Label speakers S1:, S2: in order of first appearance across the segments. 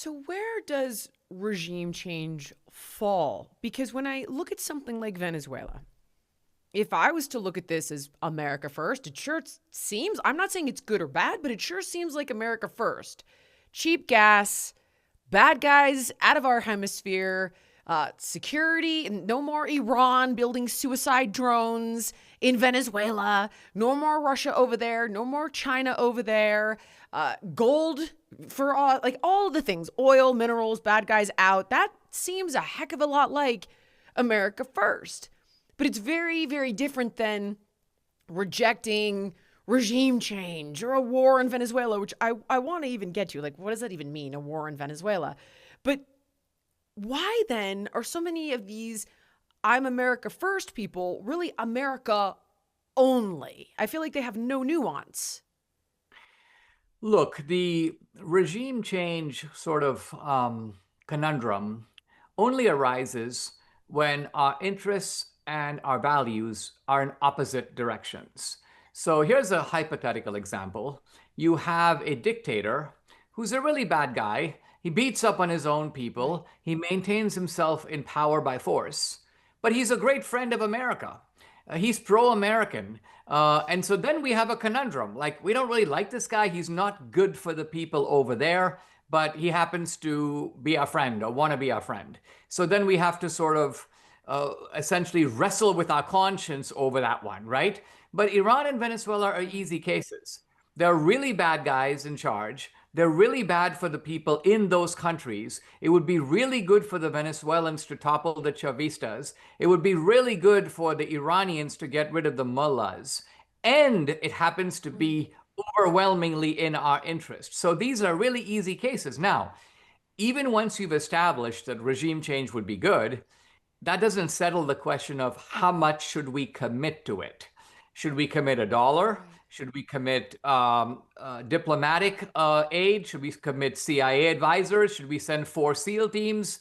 S1: So, where does regime change fall? Because when I look at something like Venezuela, if I was to look at this as America first, it sure seems, I'm not saying it's good or bad, but it sure seems like America first. Cheap gas, bad guys out of our hemisphere, security, no more Iran building suicide drones in Venezuela, no more Russia over there, no more China over there, gold for all, like all of the things, oil, minerals, bad guys out. That seems a heck of a lot like America first. But it's very, very different than rejecting regime change or a war in Venezuela, which I want to even get to. Like, what does that even mean, a war in Venezuela? But why then are so many of these I'm America first people really America only? I feel like they have no nuance.
S2: Look, the regime change sort of conundrum only arises when our interests and our values are in opposite directions. So here's a hypothetical example. You have a dictator who's a really bad guy. He beats up on his own
S1: Right.
S2: people. He maintains himself in power by force. But he's a great friend of America. He's pro-American. And so then we have a conundrum. Like, we don't really like this guy. He's not good for the people over there, but he happens to be our friend or want to be our friend. So then we have to sort of essentially wrestle with our conscience over that one, right? But Iran and Venezuela are easy cases. They're really bad guys in charge. They're really bad for the people in those countries. It would be really good for the Venezuelans to topple the Chavistas. It would be really good for the Iranians to get rid of the mullahs. And it happens to be overwhelmingly in our interest. So these are really easy cases. Now, even once you've established that regime change would be good, that doesn't settle the question of how much should we commit to it. Should we commit $1?
S1: Right.
S2: Should we commit diplomatic aid? Should we commit CIA advisors? Should we send 4 SEAL teams?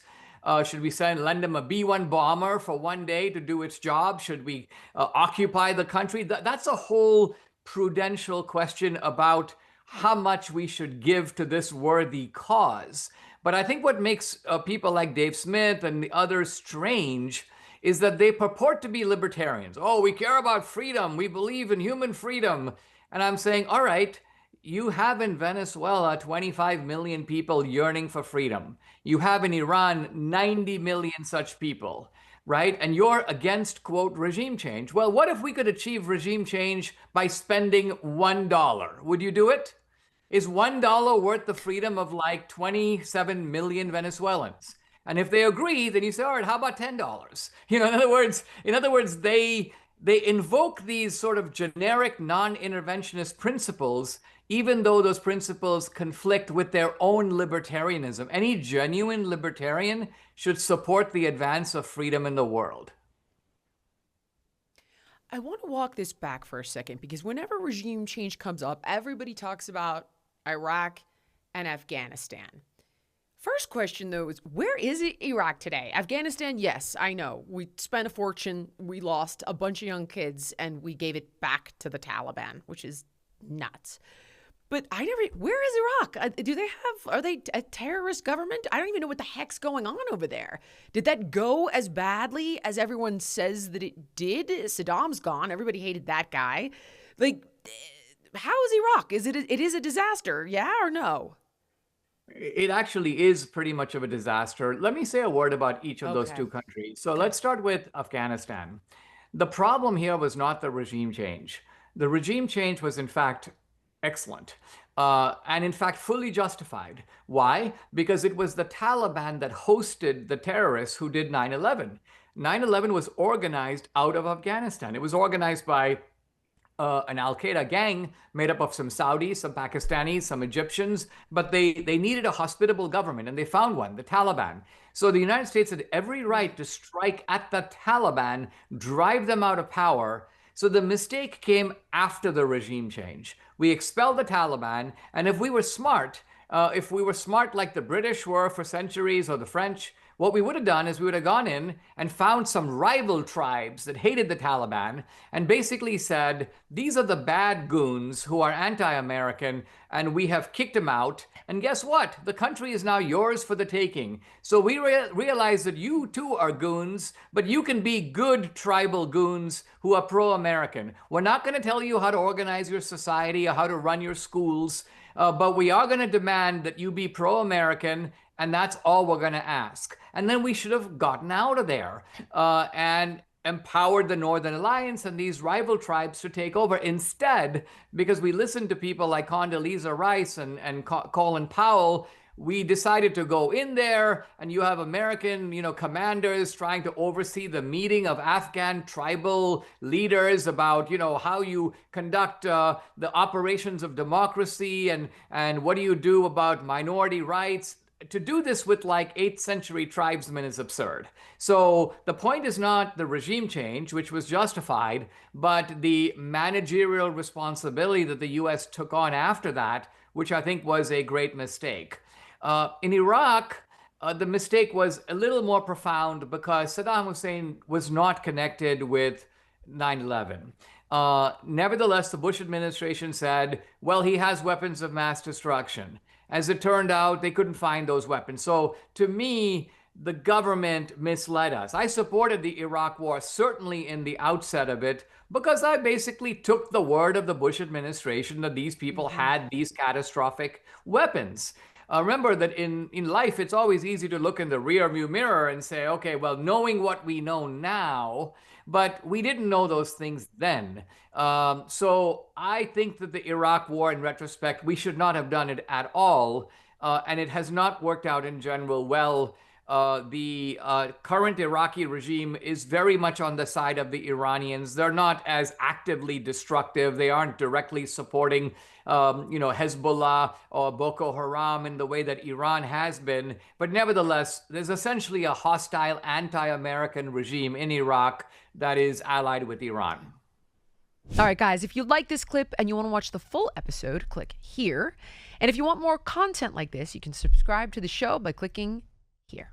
S2: Should we lend them a B-1 bomber for one day to do its job? Should we occupy the country? That's a whole prudential question about how much we should give to this worthy cause. But I think what makes people like Dave Smith and the others strange is that they purport to be libertarians. Oh, we care about freedom. We believe in human freedom. And I'm saying, all right, you have in Venezuela 25 million people yearning for freedom. You have in Iran 90 million such people, right? And you're against, quote, regime change. Well, what if we could achieve regime change by spending $1? Would you do it? Is $1 worth the freedom of like 27 million Venezuelans? And if they agree, then you say, all right, how about $10? In other words, they invoke these sort of generic non-interventionist principles, even though those principles conflict with their own libertarianism. Any genuine libertarian should support the advance of freedom in the world.
S1: I want to walk this back for a second because whenever regime change comes up, everybody talks about Iraq and Afghanistan. First question though is where is Iraq today? Afghanistan, yes, I know. We spent a fortune, we lost a bunch of young kids, and we gave it back to the Taliban, which is nuts. But I never, where is Iraq? Are they a terrorist government? I don't even know what the heck's going on over there. Did that go as badly as everyone says that it did? Saddam's gone. Everybody hated that guy. Like, how is Iraq? It is a disaster, yeah or no?
S2: It actually is pretty much of a disaster. Let me say a word about each of those
S1: Okay.
S2: two countries. So
S1: Okay.
S2: let's start with Afghanistan. The problem here was not the regime change. The regime change was, in fact, excellent. And in fact, fully justified. Why? Because it was the Taliban that hosted the terrorists who did 9/11. 9/11 was organized out of Afghanistan. It was organized by an Al Qaeda gang made up of some Saudis, some Pakistanis, some Egyptians, but they needed a hospitable government, and they found one, the Taliban. So the United States had every right
S1: Right.
S2: to strike at the Taliban, drive them out of power. So the mistake came after the regime change. We expelled the Taliban, and if we were smart like the British were for centuries or the French, What we would have done is we would have gone in and found some rival tribes that hated the Taliban and basically said, these are the bad goons who are anti-American, and we have kicked them out. And guess what? The country is now yours for the taking. So we realize that you too are goons, but you can be good tribal goons who are pro-American. We're not going to tell you how to organize your society or how to run your schools, but we are going to demand that you be pro-American, and that's all we're going to ask. And then we should have gotten out of there and empowered the Northern Alliance and these rival tribes to take over. Instead, because we listened to people like Condoleezza Rice and Colin Powell, we decided to go in there, and you have American, commanders trying to oversee the meeting of Afghan tribal leaders about, how you conduct the operations of democracy and what do you do about minority rights. To do this with like 8th century tribesmen is absurd. So the point is not the regime change, which was justified, but the managerial responsibility that the US took on after that, which I think was a great mistake. In Iraq, the mistake was a little more profound because Saddam Hussein was not connected with 9/11. Nevertheless, the Bush administration said, well, he has weapons of mass destruction. As it turned out, they couldn't find those weapons. So to me, the government misled us. I supported the Iraq war, certainly in the outset of it, because I basically took the word of the Bush administration that these people had these catastrophic weapons. Remember that in life, it's always easy to look in the rearview mirror and say, okay, well, knowing what we know now, but we didn't know those things then. So I think that the Iraq war, in retrospect, we should not have done it at all. And it has not worked out in general well. The current Iraqi regime is very much on the side of the Iranians. They're not as actively destructive. They aren't directly supporting, Hezbollah or Boko Haram in the way that Iran has been. But nevertheless, there's essentially a hostile anti-American regime in Iraq that is allied with Iran.
S1: All right, guys, if you like this clip and you want to watch the full episode, click here. And if you want more content like this, you can subscribe to the show by clicking here.